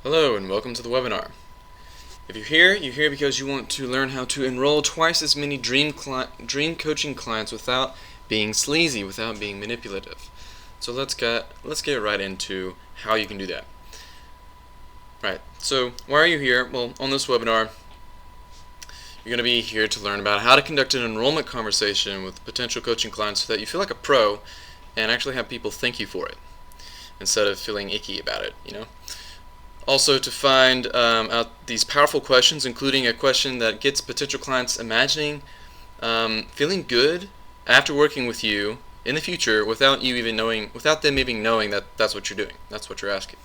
Hello and welcome to the webinar. If you're here because you want to learn how to enroll twice as many dream coaching clients without being sleazy, without being manipulative. So let's get right into how you can do that. Right. So why are you here? Well, on this webinar, you're going to be here to learn about how to conduct an enrollment conversation with potential coaching clients so that you feel like a pro and actually have people thank you for it instead of feeling icky about it, Also, to find out these powerful questions, including a question that gets potential clients imagining feeling good after working with you in the future without them even knowing that that's what you're doing, that's what you're asking.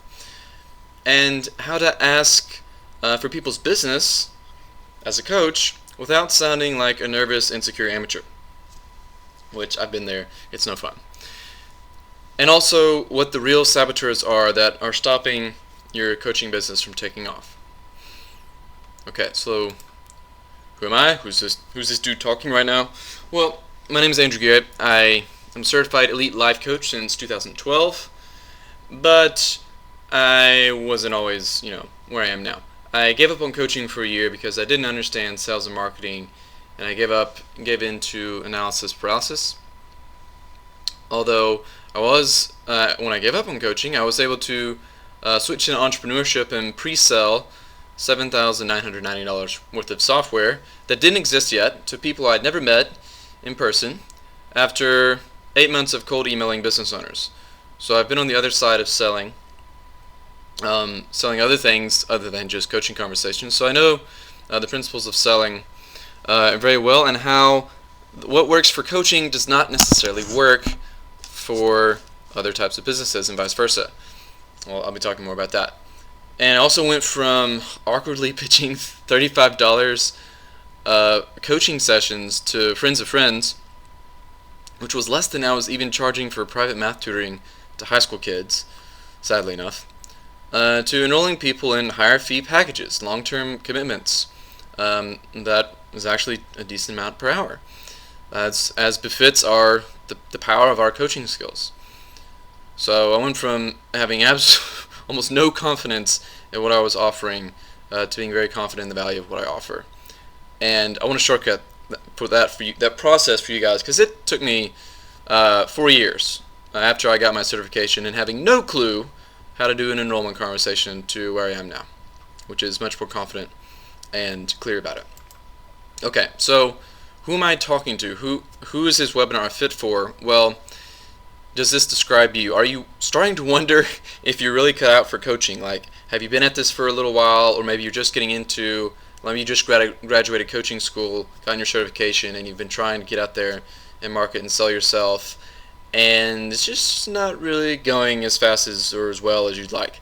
And how to ask for people's business as a coach without sounding like a nervous, insecure amateur, which I've been there. It's no fun. And also what the real saboteurs are that are stopping your coaching business from taking off. Okay, so who am I? Who's this dude talking right now? Well, my name is Andrew Garrett. I am a certified elite life coach since 2012, but I wasn't always, where I am now. I gave up on coaching for a year because I didn't understand sales and marketing, and I gave into analysis paralysis. Although when I gave up on coaching, I was able to switch into entrepreneurship and pre-sell $7,990 worth of software that didn't exist yet to people I'd never met in person after 8 months of cold emailing business owners. So I've been on the other side of selling other things other than just coaching conversations. So I know the principles of selling very well, and how what works for coaching does not necessarily work for other types of businesses and vice versa. Well, I'll be talking more about that. And I also went from awkwardly pitching $35 coaching sessions to friends of friends, which was less than I was even charging for private math tutoring to high school kids, sadly enough, to enrolling people in higher fee packages, long-term commitments. That was actually a decent amount per hour, as befits the power of our coaching skills. So I went from having almost no confidence in what I was offering to being very confident in the value of what I offer. And I want to shortcut that process for you guys, because it took me 4 years after I got my certification and having no clue how to do an enrollment conversation to where I am now, which is much more confident and clear about it. Okay, so who am I talking to? Who is this webinar fit for? Well, does this describe you? Are you starting to wonder if you're really cut out for coaching? Like, have you been at this for a little while, or maybe you're just getting into, maybe you just graduated coaching school, gotten your certification, and you've been trying to get out there and market and sell yourself, and it's just not really going as fast or as well as you'd like.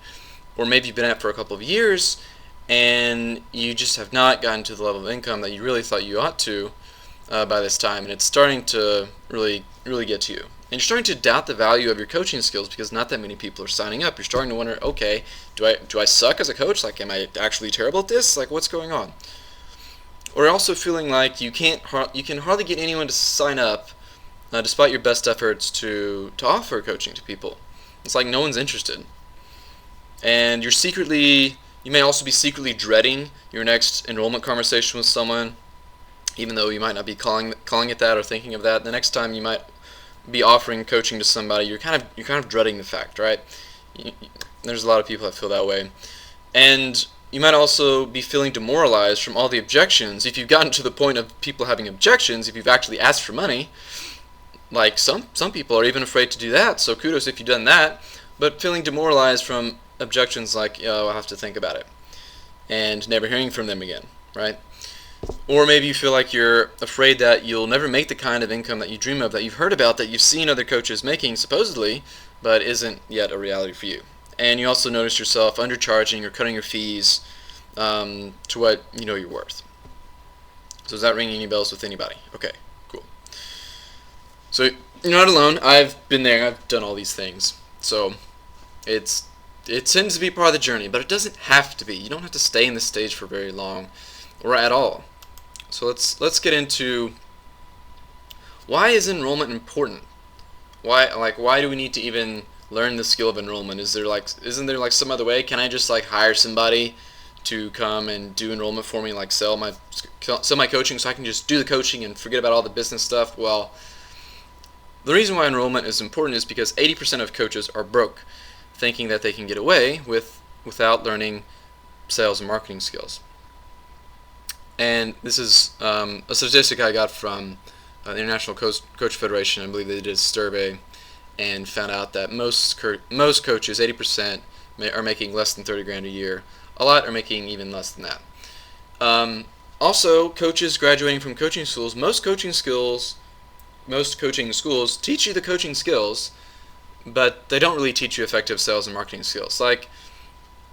Or maybe you've been at it for a couple of years, and you just have not gotten to the level of income that you really thought you ought to by this time, and it's starting to really get to you. And you're starting to doubt the value of your coaching skills because not that many people are signing up. You're starting to wonder, okay, do I suck as a coach? Like, am I actually terrible at this? Like, what's going on? Or you're also feeling like you can hardly get anyone to sign up despite your best efforts to offer coaching to people. It's like no one's interested. And you may also be secretly dreading your next enrollment conversation with someone, even though you might not be calling it that or thinking of that. The next time you might be offering coaching to somebody, you're kind of dreading the fact, right? There's a lot of people that feel that way. And you might also be feeling demoralized from all the objections. If you've gotten to the point of people having objections, if you've actually asked for money, like some people are even afraid to do that, so kudos if you've done that, but feeling demoralized from objections like, I'll have to think about it, and never hearing from them again, right? Or maybe you feel like you're afraid that you'll never make the kind of income that you dream of, that you've heard about, that you've seen other coaches making, supposedly, but isn't yet a reality for you. And you also notice yourself undercharging or cutting your fees to what you know you're worth. So is that ringing any bells with anybody? Okay, cool. So you're not alone. I've been there. I've done all these things. So it tends to be part of the journey, but it doesn't have to be. You don't have to stay in this stage for very long or at all. So let's get into, why is enrollment important? Why do we need to even learn the skill of enrollment? Isn't there like some other way? Can I just like hire somebody to come and do enrollment for me, like sell my coaching, so I can just do the coaching and forget about all the business stuff? Well, the reason why enrollment is important is because 80% of coaches are broke, thinking that they can get away without learning sales and marketing skills. And this is a statistic I got from the International Coach Federation. I believe they did a survey and found out that most coaches, 80%, are making less than 30 grand a year. A lot are making even less than that. Also, coaches graduating from coaching schools, most coaching schools teach you the coaching skills, but they don't really teach you effective sales and marketing skills.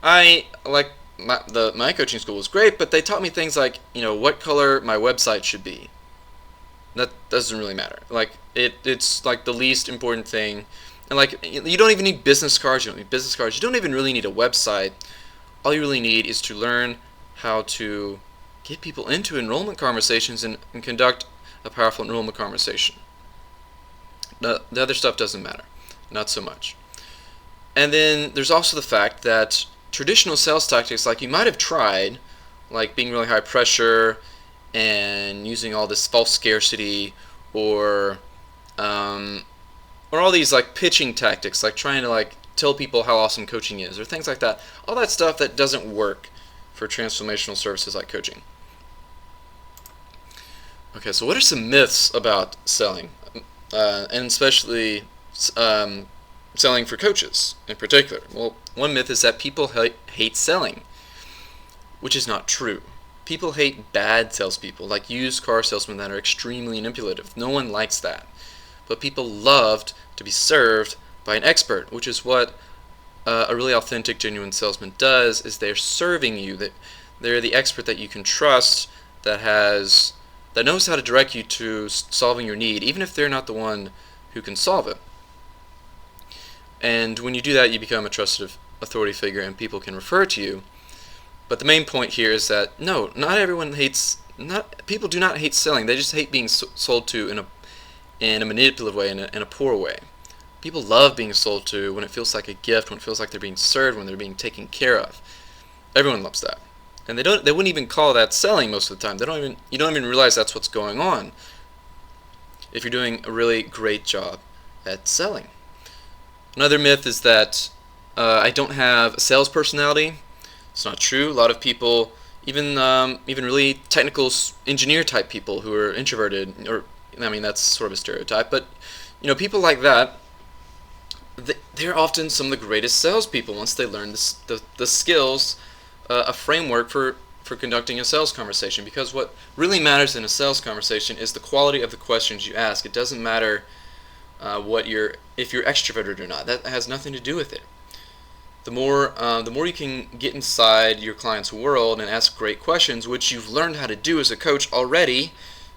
My coaching school was great, but they taught me things like, what color my website should be. That doesn't really matter. It's like the least important thing. And you don't even need business cards. You don't need business cards. You don't even really need a website. All you really need is to learn how to get people into enrollment conversations and conduct a powerful enrollment conversation. The other stuff doesn't matter. Not so much. And then there's also the fact that traditional sales tactics, like you might have tried, like being really high pressure and using all this false scarcity, or all these like pitching tactics, like trying to like tell people how awesome coaching is, or things like that. All that stuff that doesn't work for transformational services like coaching. Okay, so what are some myths about selling, and especially selling for coaches in particular? Well, one myth is that people hate selling, which is not true. People hate bad salespeople, like used car salesmen that are extremely manipulative. No one likes that. But people loved to be served by an expert, which is what a really authentic, genuine salesman does, is they're serving you. They're the expert that you can trust, that knows how to direct you to solving your need, even if they're not the one who can solve it. And when you do that, you become a trusted authority figure and people can refer to you. But the main point here is that no, people do not hate selling. They just hate being sold to in a manipulative way, in a poor way. People love being sold to when it feels like a gift, when it feels like they're being served, when they're being taken care of. Everyone loves that. And they wouldn't even call that selling most of the time. You don't even realize that's what's going on if you're doing a really great job at selling. Another myth is that I don't have a sales personality. It's not true. A lot of people, even really technical engineer type people who are introverted, that's sort of a stereotype, but people like that, they're often some of the greatest salespeople once they learn the skills, a framework for conducting a sales conversation. Because what really matters in a sales conversation is the quality of the questions you ask. It doesn't matter if you're extroverted or not. That has nothing to do with it. The more you can get inside your client's world and ask great questions, which you've learned how to do as a coach already,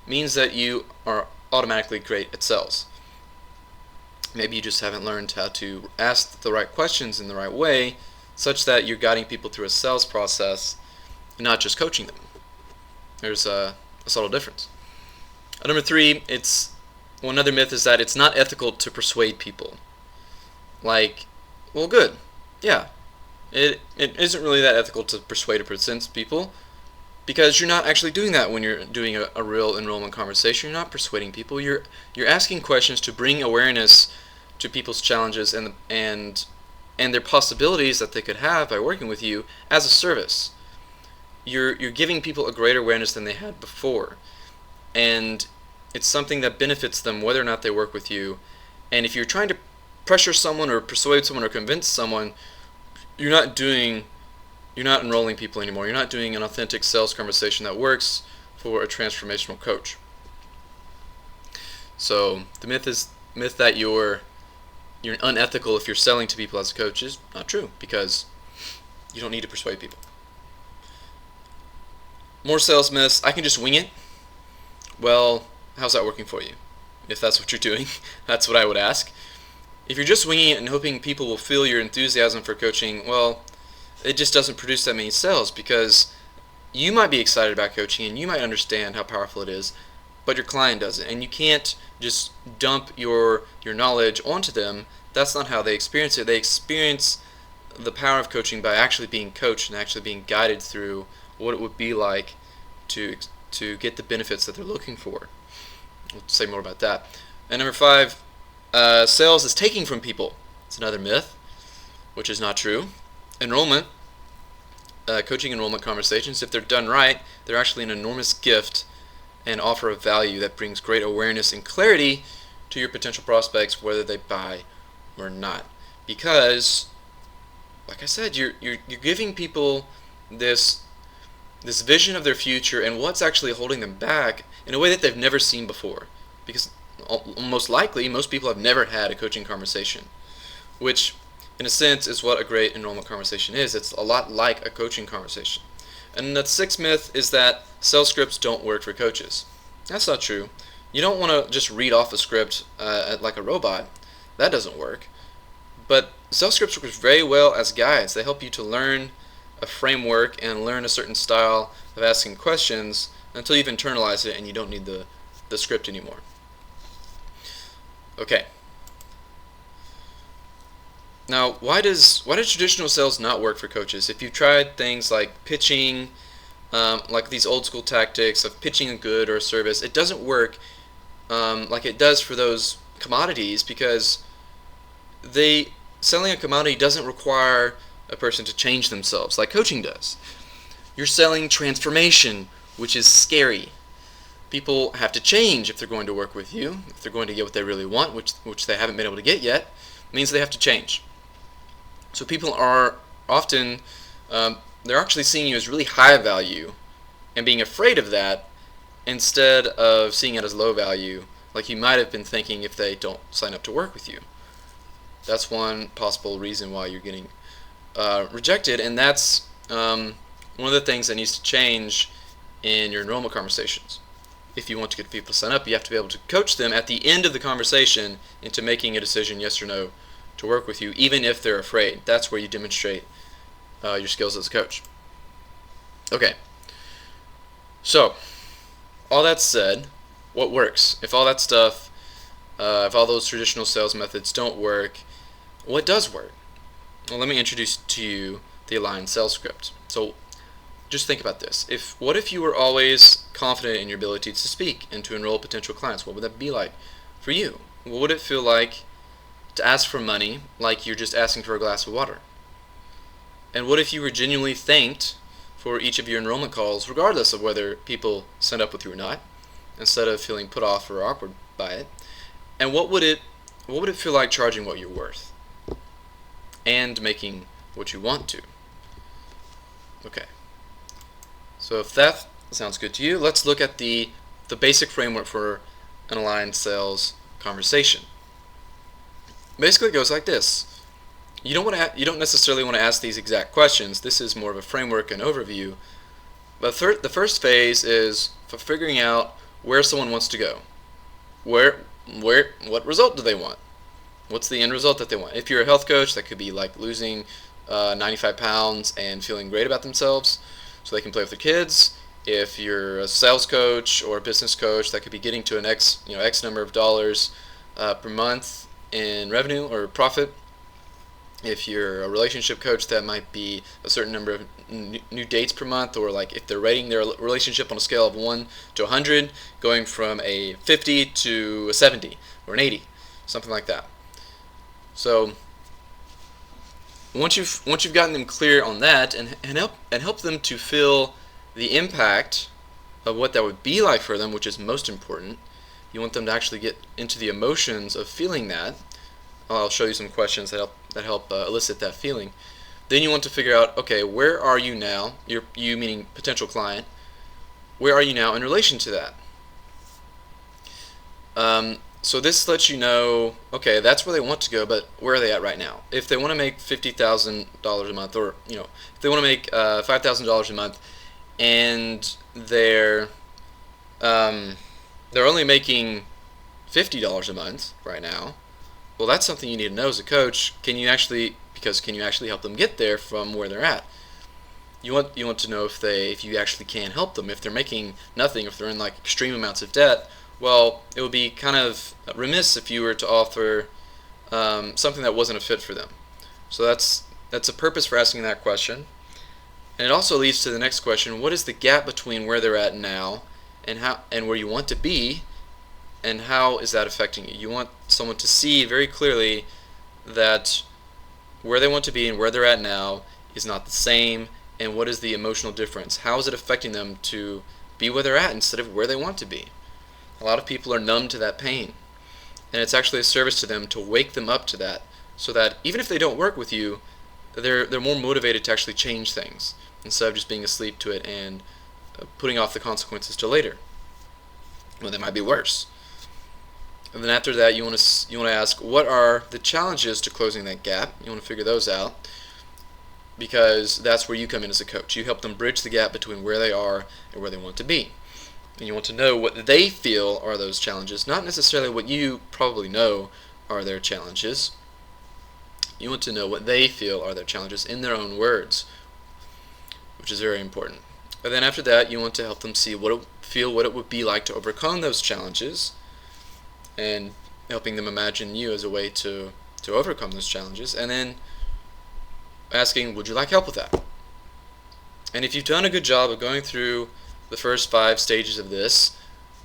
means that you are automatically great at sales. Maybe you just haven't learned how to ask the right questions in the right way, such that you're guiding people through a sales process and not just coaching them. There's a subtle difference. Number 3, another myth is that it's not ethical to persuade people. Well, good. Yeah, it isn't really that ethical to persuade or present people, because you're not actually doing that when you're doing a real enrollment conversation. You're not persuading people. You're asking questions to bring awareness to people's challenges and their possibilities that they could have by working with you as a service. You're giving people a greater awareness than they had before, and it's something that benefits them whether or not they work with you. And if you're trying to pressure someone or persuade someone or convince someone, you're not enrolling people anymore. You're not doing an authentic sales conversation that works for a transformational coach. So the myth that you're unethical if you're selling to people as a coach is not true, because you don't need to persuade people. More sales myths. I can just wing it. Well, how's that working for you? If that's what you're doing, that's what I would ask. If you're just winging it and hoping people will feel your enthusiasm for coaching, well, it just doesn't produce that many sales, because you might be excited about coaching and you might understand how powerful it is, but your client doesn't, and you can't just dump your knowledge onto them. That's not how they experience it. They experience the power of coaching by actually being coached and actually being guided through what it would be like to get the benefits that they're looking for. We'll say more about that. And number 5, sales is taking from people. It's another myth, which is not true. Enrollment, coaching enrollment conversations, if they're done right, they're actually an enormous gift and offer a value that brings great awareness and clarity to your potential prospects, whether they buy or not. Because, like I said, you're giving people this vision of their future and what's actually holding them back in a way that they've never seen before. Because most likely, most people have never had a coaching conversation, which in a sense is what a great enrollment conversation is. It's a lot like a coaching conversation. And the 6th myth is that sales scripts don't work for coaches. That's not true. You don't want to just read off a script like a robot. That doesn't work. But sales scripts work very well as guides. They help you to learn a framework and learn a certain style of asking questions until you've internalized it and you don't need the script anymore. Okay. Now, why does traditional sales not work for coaches? If you've tried things like pitching, like these old school tactics of pitching a good or a service, it doesn't work like it does for those commodities, because selling a commodity doesn't require a person to change themselves like coaching does. You're selling transformation, which is scary. People have to change if they're going to work with you. If they're going to get what they really want, which they haven't been able to get yet, means they have to change. So people are often, they're actually seeing you as really high value and being afraid of that instead of seeing it as low value, like you might have been thinking if they don't sign up to work with you. That's one possible reason why you're getting rejected, and that's one of the things that needs to change in your enrollment conversations. If you want to get people to sign up, you have to be able to coach them at the end of the conversation into making a decision, yes or no, to work with you, even if they're afraid. That's where you demonstrate your skills as a coach. Okay, so all that said, what works? If all that stuff, if all those traditional sales methods don't work, what does work? Well, let me introduce to you the aligned sales script. So just think about this. What if you were always confident in your ability to speak and to enroll potential clients? What would that be like for you? What would it feel like to ask for money like you're just asking for a glass of water? And what if you were genuinely thanked for each of your enrollment calls, regardless of whether people signed up with you or not, instead of feeling put off or awkward by it? And what would it feel like charging what you're worth and making what you want to? Okay. So if that sounds good to you, let's look at the basic framework for an aligned sales conversation. Basically, it goes like this. You don't necessarily want to ask these exact questions. This is more of a framework and overview. But the first phase is for figuring out where someone wants to go. What result do they want? What's the end result that they want? If you're a health coach, that could be like losing 95 pounds and feeling great about themselves so they can play with their kids. If you're a sales coach or a business coach, that could be getting to an X number of dollars per month in revenue or profit. If you're a relationship coach, that might be a certain number of new dates per month, or like if they're rating their relationship on a scale of 1 to 100, going from a 50 to a 70 or an 80, something like that. So once you've gotten them clear on that and help them to feel the impact of what that would be like for them, which is most important, you want them to actually get into the emotions of feeling that. I'll show you some questions that help elicit that feeling. Then you want to figure out, okay, where are you now? You meaning potential client. Where are you now in relation to that? So this lets you know, okay, that's where they want to go, but where are they at right now? If they want to make $50,000 a month, or if they want to make $5,000 a month, and they're only making $50 a month right now, well, that's something you need to know as a coach. Can you actually help them get there from where they're at? You want to know if you actually can help them. If they're making nothing, if they're in like extreme amounts of debt, well, it would be kind of remiss if you were to offer something that wasn't a fit for them. So that's a purpose for asking that question. And it also leads to the next question: what is the gap between where they're at now and where you want to be, and how is that affecting you? You want someone to see very clearly that where they want to be and where they're at now is not the same, and what is the emotional difference? How is it affecting them to be where they're at instead of where they want to be? A lot of people are numb to that pain, and it's actually a service to them to wake them up to that, so that even if they don't work with you, they're more motivated to actually change things instead of just being asleep to it and putting off the consequences to later, when they might be worse. And then after that, you want to ask, what are the challenges to closing that gap? You want to figure those out, because that's where you come in as a coach. You help them bridge the gap between where they are and where they want to be. And you want to know what they feel are those challenges, not necessarily what you probably know are their challenges. You want to know what they feel are their challenges in their own words, which is very important. And then after that, you want to help them see what it would be like to overcome those challenges, and helping them imagine you as a way to overcome those challenges, and then asking, would you like help with that? And if you've done a good job of going through the first 5 stages of this,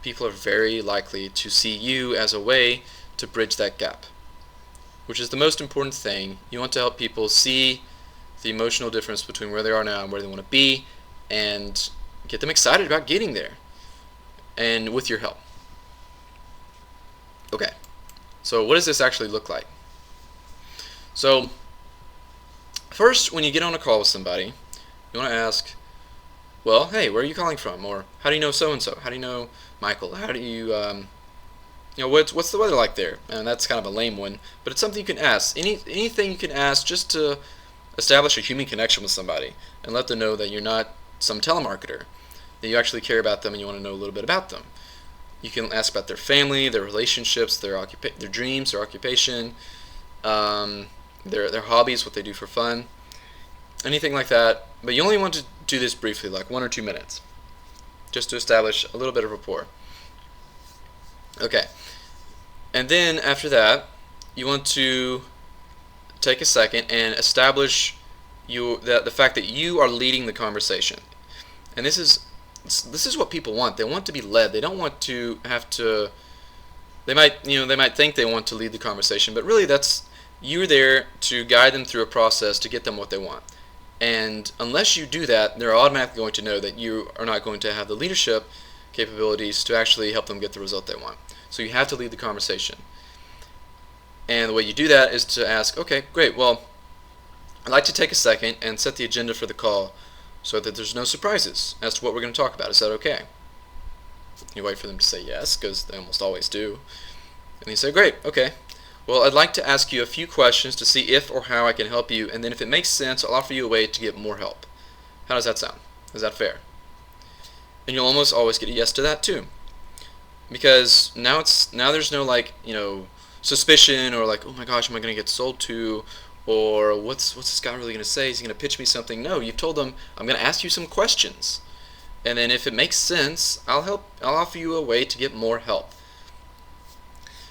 people are very likely to see you as a way to bridge that gap, which is the most important thing. You want to help people see the emotional difference between where they are now and where they want to be, and get them excited about getting there, and with your help. Okay, so what does this actually look like? So first, when you get on a call with somebody, you want to ask, well, hey, where are you calling from? Or how do you know so-and-so? How do you know Michael? How do you, what's the weather like there? And that's kind of a lame one, but it's something you can ask. Anything you can ask just to establish a human connection with somebody and let them know that you're not some telemarketer, that you actually care about them and you want to know a little bit about them. You can ask about their family, their relationships, their dreams, their occupation, their hobbies, what they do for fun, anything like that. But you only want to do this briefly, like 1 or 2 minutes, just to establish a little bit of rapport. Okay, and then after that, you want to take a second and establish the fact that you are leading the conversation. And this is what people want. They want to be led. They don't want to have to. They might think they want to lead the conversation, but really you're there to guide them through a process to get them what they want. And unless you do that, they're automatically going to know that you are not going to have the leadership capabilities to actually help them get the result they want. So you have to lead the conversation. And the way you do that is to ask, okay, great, well, I'd like to take a second and set the agenda for the call so that there's no surprises as to what we're going to talk about. Is that okay? You wait for them to say yes, because they almost always do. And you say, great, okay. Well, I'd like to ask you a few questions to see if or how I can help you, and then if it makes sense, I'll offer you a way to get more help. How does that sound? Is that fair? And you'll almost always get a yes to that too. Because now there's no suspicion or like, oh my gosh, am I going to get sold to? Or what's this guy really going to say? Is he going to pitch me something? No, you've told them, I'm going to ask you some questions. And then if it makes sense, I'll offer you a way to get more help.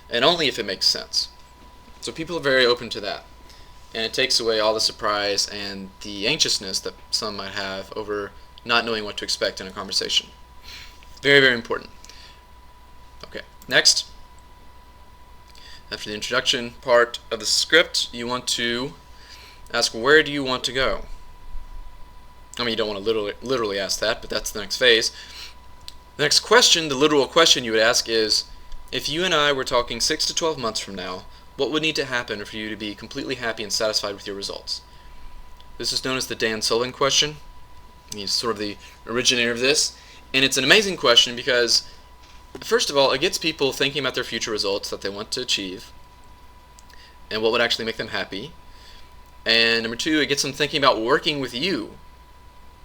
And only if it makes sense. So people are very open to that. And it takes away all the surprise and the anxiousness that some might have over not knowing what to expect in a conversation. Very, very important. Okay, next. After the introduction part of the script, you want to ask, where do you want to go? I mean, you don't want to literally ask that, but that's the next phase. The next question, the literal question you would ask is, if you and I were talking 6 to 12 months from now, what would need to happen for you to be completely happy and satisfied with your results? This is known as the Dan Sullivan Question. He's sort of the originator of this. And it's an amazing question because, first of all, it gets people thinking about their future results that they want to achieve and what would actually make them happy. And number 2, it gets them thinking about working with you.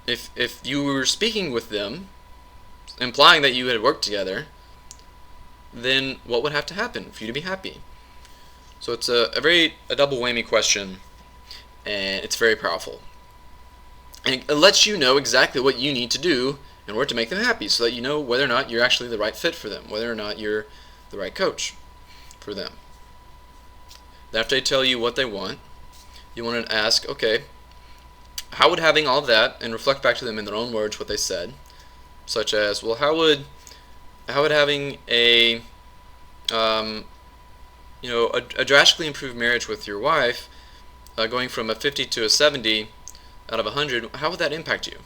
If you were speaking with them, implying that you had worked together, then what would have to happen for you to be happy? So it's a double whammy question, and it's very powerful. And it lets you know exactly what you need to do in order to make them happy, so that you know whether or not you're actually the right fit for them, whether or not you're the right coach for them. After they tell you what they want, you want to ask, okay, how would having all of that, and reflect back to them in their own words what they said, such as, well, how would having a a drastically improved marriage with your wife, going from a 50 to a 70 out of 100, how would that impact you?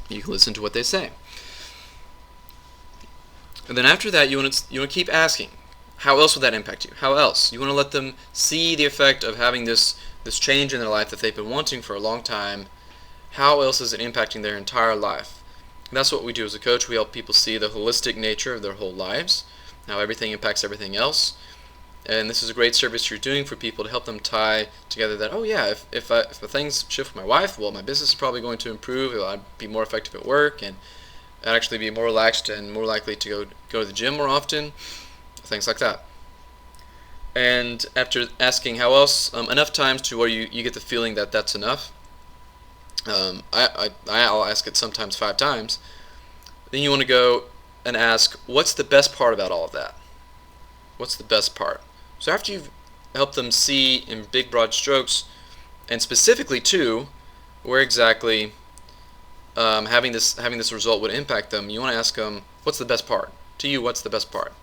You can listen to what they say. And then after that, you want to keep asking, how else would that impact you? How else? You want to let them see the effect of having this change in their life that they've been wanting for a long time. How else is it impacting their entire life? And that's what we do as a coach. We help people see the holistic nature of their whole lives, how everything impacts everything else. And this is a great service you're doing for people to help them tie together that, oh yeah, if things shift with my wife, well, my business is probably going to improve, I'd be more effective at work, and I'd actually be more relaxed and more likely to go to the gym more often, things like that. And after asking how else, enough times to where you get the feeling that that's enough, I'll ask it sometimes 5 times, then you want to go and ask, what's the best part about all of that? What's the best part? So after you've helped them see in big broad strokes, and specifically too, where exactly having this result would impact them, you want to ask them, what's the best part? To you, what's the best part?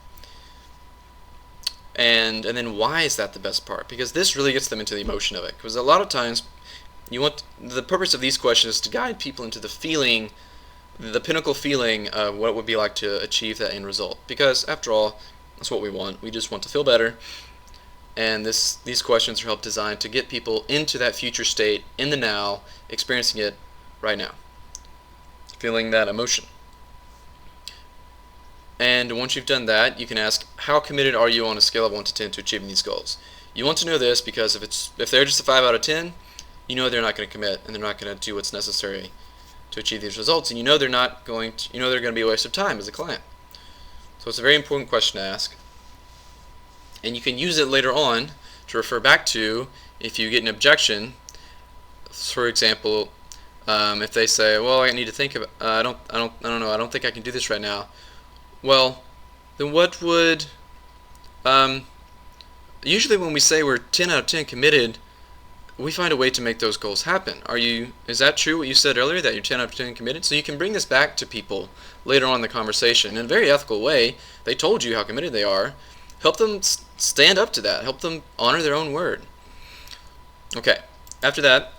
And then why is that the best part? Because this really gets them into the emotion of it. Because a lot of times, the purpose of these questions is to guide people into the feeling, the pinnacle feeling of what it would be like to achieve that end result. Because after all, that's what we want. We just want to feel better. And these questions are designed to get people into that future state in the now, experiencing it right now, feeling that emotion. And once you've done that, you can ask, how committed are you on a scale of 1 to 10 to achieving these goals? You want to know this because if they're just a 5 out of 10, you know they're not going to commit, and they're not going to do what's necessary to achieve these results, and you know they're going to be a waste of time as a client. So it's a very important question to ask. And you can use it later on to refer back to if you get an objection. For example, if they say, well, I need to think about, I don't know, I don't think I can do this right now. Well, then what would, usually when we say we're 10 out of 10 committed, we find a way to make those goals happen. Is that true what you said earlier, that you're 10 out of 10 committed? So you can bring this back to people later on in the conversation in a very ethical way. They told you how committed they are. Help them stand up to that. Help them honor their own word. Okay, after that,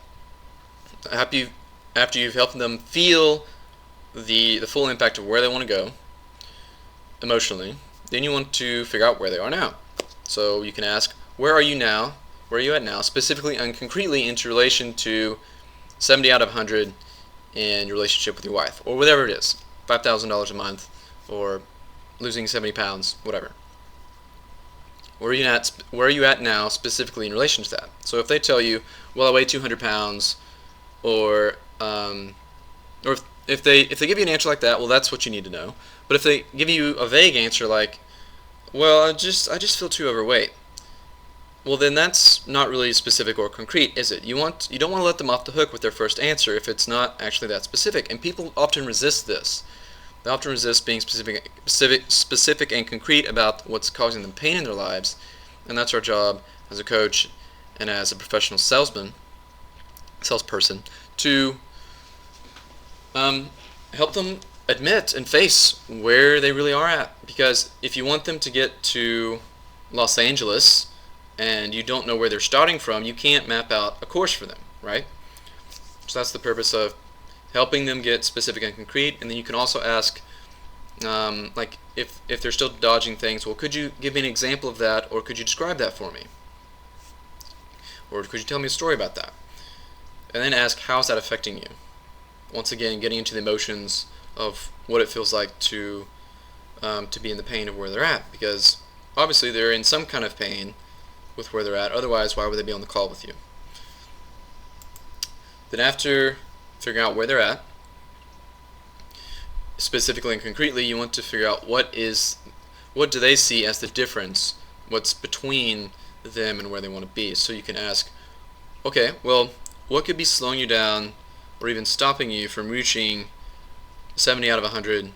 after you've helped them feel the full impact of where they want to go emotionally, then you want to figure out where they are now. So you can ask, where are you now? Where are you at now? Specifically and concretely into relation to 70 out of 100 in your relationship with your wife, or whatever it is, $5,000 a month, or losing 70 pounds, whatever. Where are you at now specifically in relation to that? So if they tell you, well, I weigh 200 pounds, or if they give you an answer like that, well, that's what you need to know. But if they give you a vague answer like, well, I just feel too overweight, well, then that's not really specific or concrete, is it? You don't want to let them off the hook with their first answer if it's not actually that specific. And people often resist this. They often resist being specific and concrete about what's causing them pain in their lives. And that's our job as a coach and as a professional salesperson, to help them admit and face where they really are at. Because if you want them to get to Los Angeles and you don't know where they're starting from, you can't map out a course for them, right? So that's the purpose of helping them get specific and concrete. And then you can also ask, like if they're still dodging things, well, could you give me an example of that, or could you describe that for me? Or could you tell me a story about that? And then ask, how is that affecting you? Once again, getting into the emotions of what it feels like to be in the pain of where they're at, because obviously they're in some kind of pain with where they're at. Otherwise, why would they be on the call with you? Then after figuring out where they're at, specifically and concretely, you want to figure out what do they see as the difference, what's between them and where they want to be. So you can ask, okay, well, what could be slowing you down or even stopping you from reaching 70 out of 100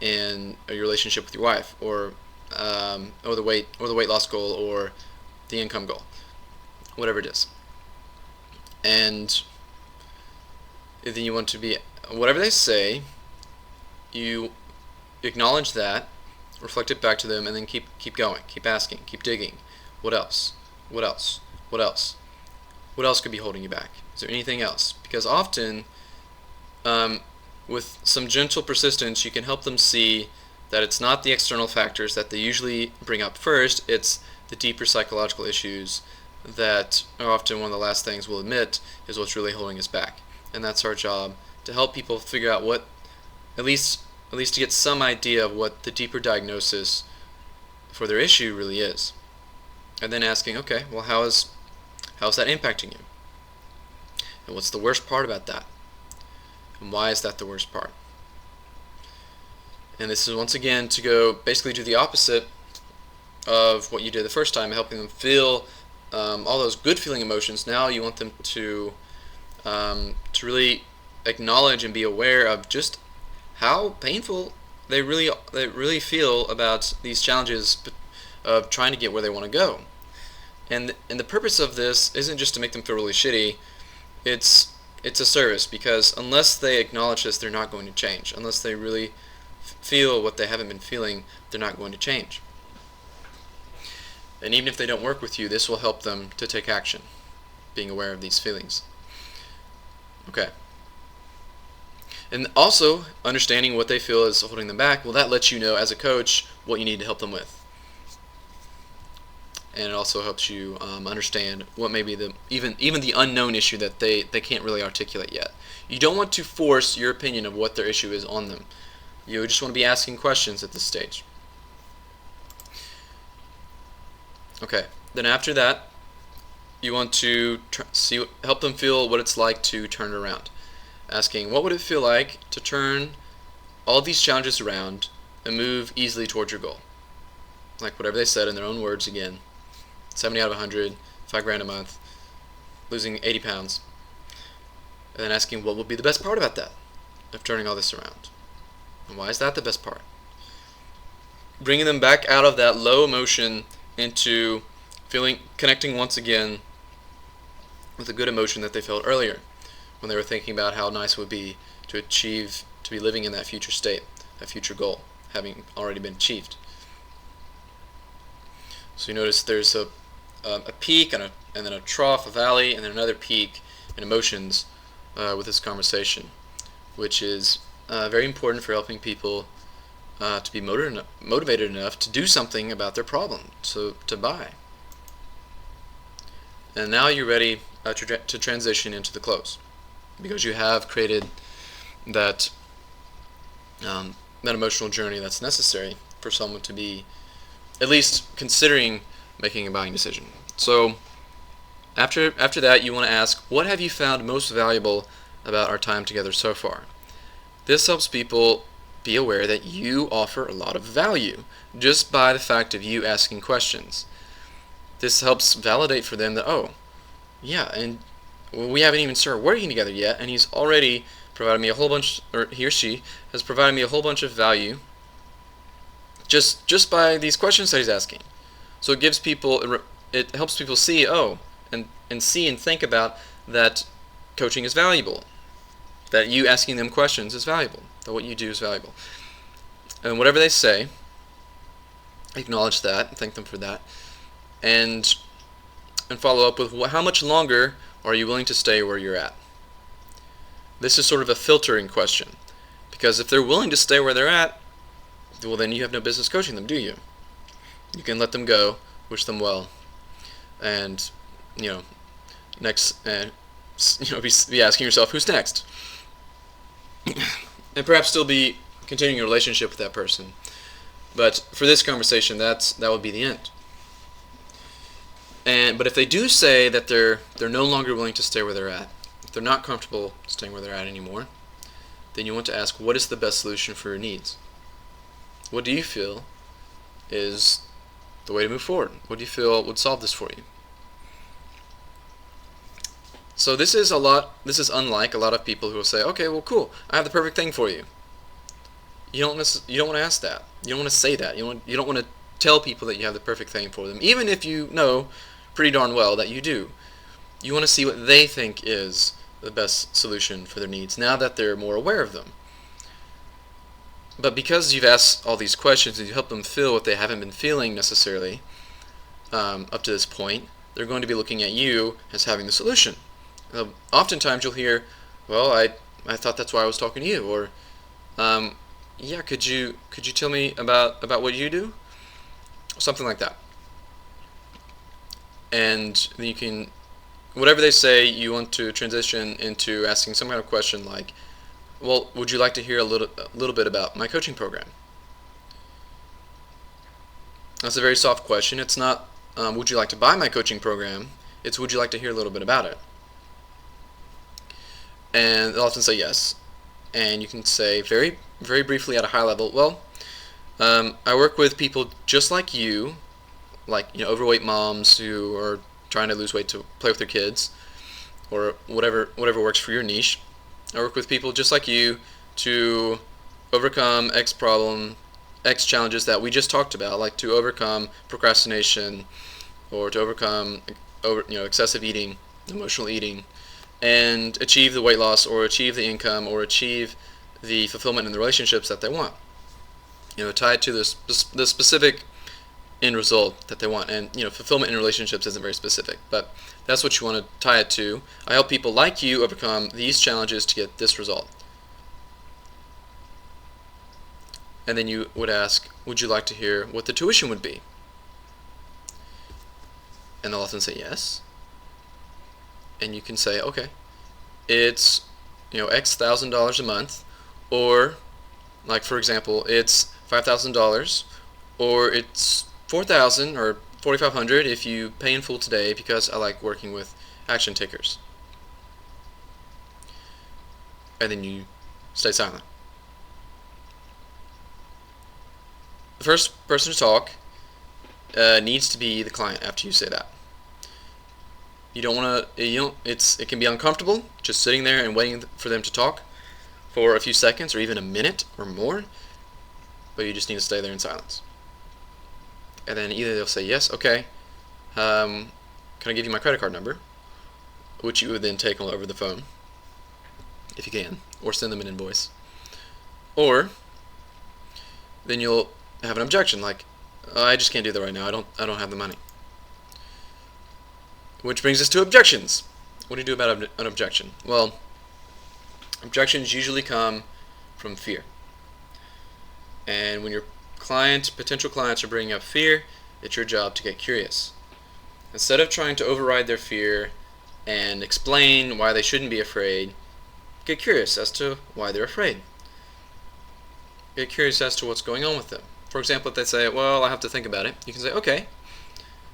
in your relationship with your wife, or the weight loss goal, or the income goal, whatever it is. And then you want to be, whatever they say, you acknowledge that, reflect it back to them, and then keep going, keep asking, keep digging. What else? What else? What else? What else could be holding you back? Is there anything else? Because often, with some gentle persistence, you can help them see that it's not the external factors that they usually bring up first, it's the deeper psychological issues that are often one of the last things we'll admit is what's really holding us back. And that's our job, to help people figure out what, at least to get some idea of what the deeper diagnosis for their issue really is. And then asking, okay, well, how is that impacting you? And what's the worst part about that? And why is that the worst part? And this is once again to go basically do the opposite of what you did the first time, helping them feel all those good feeling emotions. Now you want them to really acknowledge and be aware of just how painful they really feel about these challenges of trying to get where they want to go. And the purpose of this isn't just to make them feel really shitty. It's a service, because unless they acknowledge this, they're not going to change. Unless they really feel what they haven't been feeling, they're not going to change. And even if they don't work with you, this will help them to take action, being aware of these feelings. Okay. And also, understanding what they feel is holding them back, well, that lets you know as a coach what you need to help them with. And it also helps you understand what may be even the unknown issue that they can't really articulate yet. You don't want to force your opinion of what their issue is on them. You just want to be asking questions at this stage. Okay, then after that, you want to help them feel what it's like to turn it around. Asking, what would it feel like to turn all these challenges around and move easily towards your goal? Like whatever they said in their own words again. 70 out of 100, $5,000 a month, losing 80 pounds. And then asking, what will be the best part about that, of turning all this around? And why is that the best part? Bringing them back out of that low emotion into connecting once again with a good emotion that they felt earlier, when they were thinking about how nice it would be to be living in that future state, that future goal, having already been achieved. So you notice there's a peak and then a trough, a valley, and then another peak in emotions with this conversation, which is very important for helping people to be motivated enough to do something about their problem, to buy. And now you're ready to transition into the close, because you have created that emotional journey that's necessary for someone to be at least considering making a buying decision. So after that, you want to ask, what have you found most valuable about our time together so far? This helps people be aware that you offer a lot of value just by the fact of you asking questions. This helps validate for them that, oh, yeah, and we haven't even started working together yet, and he's already provided me a whole bunch, or he or she has provided me a whole bunch of value just by these questions that he's asking. So it gives people, it helps people see, oh, and see and think about that coaching is valuable, that you asking them questions is valuable, that what you do is valuable. And whatever they say, acknowledge that, thank them for that, and follow up with how much longer are you willing to stay where you're at. This is sort of a filtering question, because if they're willing to stay where they're at, well, then you have no business coaching them, do you? You can let them go, wish them well, and next, be asking yourself, who's next? And perhaps still be continuing your relationship with that person. But for this conversation, that would be the end. But if they do say that they're no longer willing to stay where they're at, if they're not comfortable staying where they're at anymore, then you want to ask, what is the best solution for your needs? What do you feel is the way to move forward? What do you feel would solve this for you? So this is unlike a lot of people who will say, okay, well, cool, I have the perfect thing for you. You don't want to ask that. You don't want to say that. You don't want to tell people that you have the perfect thing for them, even if you know pretty darn well that you do. You want to see what they think is the best solution for their needs now that they're more aware of them. But because you've asked all these questions and you help them feel what they haven't been feeling necessarily up to this point, they're going to be looking at you as having the solution. Oftentimes you'll hear, well, I thought that's why I was talking to you, or yeah, could you tell me about what you do? Something like that. And then you can, whatever they say, you want to transition into asking some kind of question like, well, would you like to hear a little bit about my coaching program? That's a very soft question. It's not, would you like to buy my coaching program? It's, would you like to hear a little bit about it? And they'll often say yes. And you can say very, very briefly at a high level, well, I work with people just like you, like, you know, overweight moms who are trying to lose weight to play with their kids, or whatever works for your niche. I work with people just like you to overcome X problem, X challenges that we just talked about, like to overcome procrastination, or to overcome excessive eating, emotional eating, and achieve the weight loss, or achieve the income, or achieve the fulfillment in the relationships that they want. You know, tie it to the specific end result that they want. And you know, fulfillment in relationships isn't very specific, but that's what you want to tie it to. I help people like you overcome these challenges to get this result. And then you would ask, would you like to hear what the tuition would be? And they'll often say yes. And you can say, okay, it's, you know, X $1,000 a month, or like, for example, it's $5,000, or it's $4,000 or $4,500 if you pay in full today, because I like working with action takers. And then you stay silent. The first person to talk needs to be the client after you say that. You don't want to, it can be uncomfortable just sitting there and waiting for them to talk for a few seconds or even a minute or more, but you just need to stay there in silence. And then either they'll say, yes, okay, can I give you my credit card number, which you would then take over the phone, if you can, or send them an invoice. Or then you'll have an objection, like, I just can't do that right now, I don't have the money. Which brings us to objections. What do you do about an objection? Well, objections usually come from fear. And when your potential clients are bringing up fear, it's your job to get curious. Instead of trying to override their fear and explain why they shouldn't be afraid, get curious as to why they're afraid. Get curious as to what's going on with them. For example, if they say, well, I have to think about it, you can say, okay,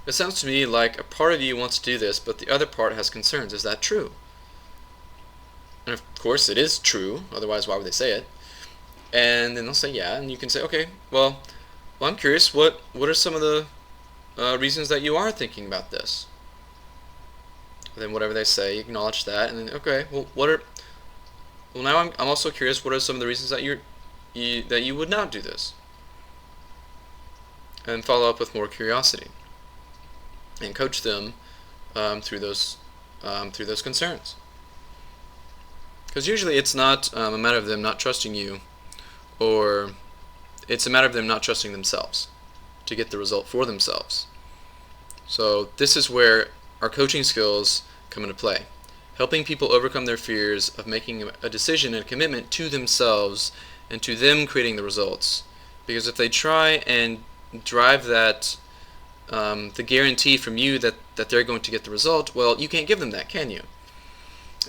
it sounds to me like a part of you wants to do this, but the other part has concerns. Is that true? And of course it is true, otherwise why would they say it? And then they'll say yeah, and you can say, okay, well I'm curious, what are some of the reasons that you are thinking about this? And then whatever they say, you acknowledge that, and then okay, well now I'm also curious, what are some of the reasons that you would not do this? And follow up with more curiosity, and coach them through those concerns. Because usually it's not a matter of them not trusting you, or it's a matter of them not trusting themselves to get the result for themselves. So this is where our coaching skills come into play, helping people overcome their fears of making a decision and a commitment to themselves and to them creating the results. Because if they try and drive that the guarantee from you that they're going to get the result, well, you can't give them that, can you?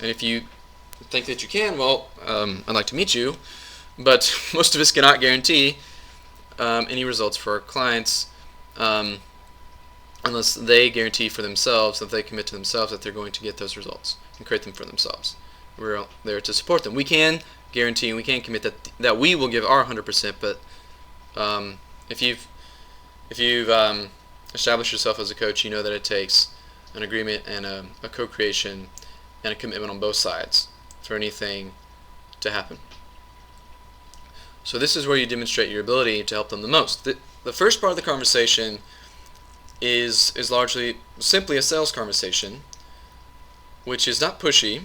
And if you think that you can, well, I'd like to meet you, but most of us cannot guarantee any results for our clients unless they guarantee for themselves, that they commit to themselves that they're going to get those results and create them for themselves. We're there to support them. We can guarantee and we can commit that we will give our 100%, but if you've established yourself as a coach, you know that it takes an agreement and a co-creation and a commitment on both sides for anything to happen. So this is where you demonstrate your ability to help them the most. The first part of the conversation is largely simply a sales conversation, which is not pushy.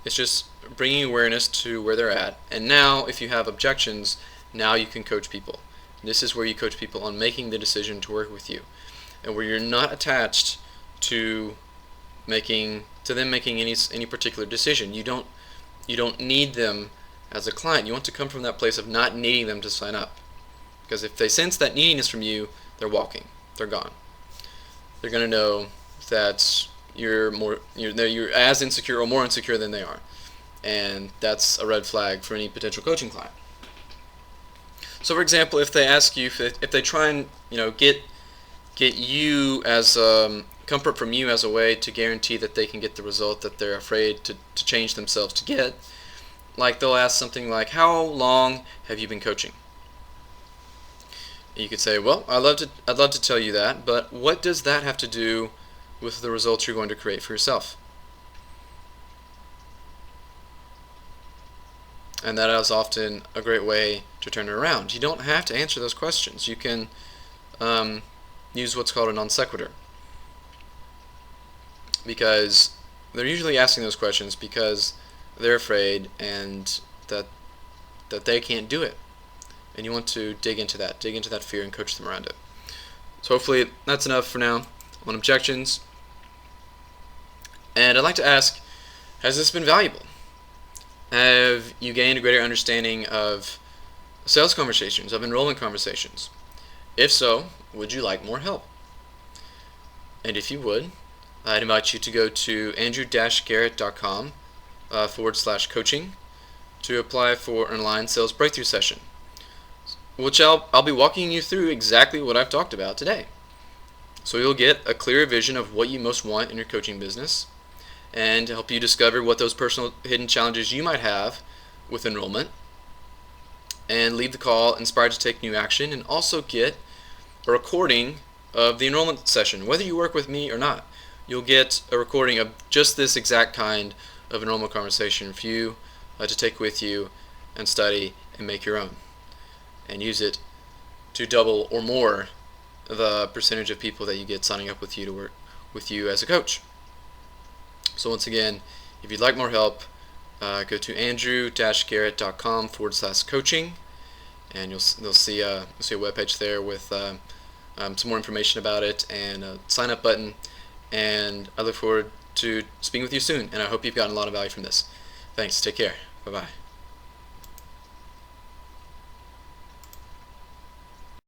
It's just bringing awareness to where they're at. And now, if you have objections, now you can coach people. This is where you coach people on making the decision to work with you, and where you're not attached to them making any particular decision. You don't need them as a client. You want to come from that place of not needing them to sign up, because if they sense that neediness from you, they're walking. They're gone. They're going to know that you're as insecure or more insecure than they are, and that's a red flag for any potential coaching client. So, for example, if they ask you, if they try and get you as comfort from you as a way to guarantee that they can get the result that they're afraid to change themselves to get, like they'll ask something like, "How long have you been coaching?" You could say, "Well, I'd love to tell you that, but what does that have to do with the results you're going to create for yourself?" And that is often a great way to turn it around. You don't have to answer those questions. You can use what's called a non sequitur, because they're usually asking those questions because they're afraid and that they can't do it. And you want to dig into that fear and coach them around it. So hopefully that's enough for now on objections. And I'd like to ask, has this been valuable? Have you gained a greater understanding of sales conversations, of enrollment conversations? If so, would you like more help? And if you would, I'd invite you to go to andrew-garrett.com /coaching to apply for an online sales breakthrough session, which I'll be walking you through exactly what I've talked about today. So you'll get a clearer vision of what you most want in your coaching business, and to help you discover what those personal hidden challenges you might have with enrollment, and leave the call inspired to take new action, and also get a recording of the enrollment session. Whether you work with me or not, you'll get a recording of just this exact kind of enrollment conversation for you to take with you and study and make your own, and use it to double or more the percentage of people that you get signing up with you to work with you as a coach. So once again, if you'd like more help, go to andrew-garrett.com /coaching, and you'll see a webpage there with some more information about it and a sign up button. And I look forward to speaking with you soon, and I hope you've gotten a lot of value from this. Thanks. Take care. Bye-bye.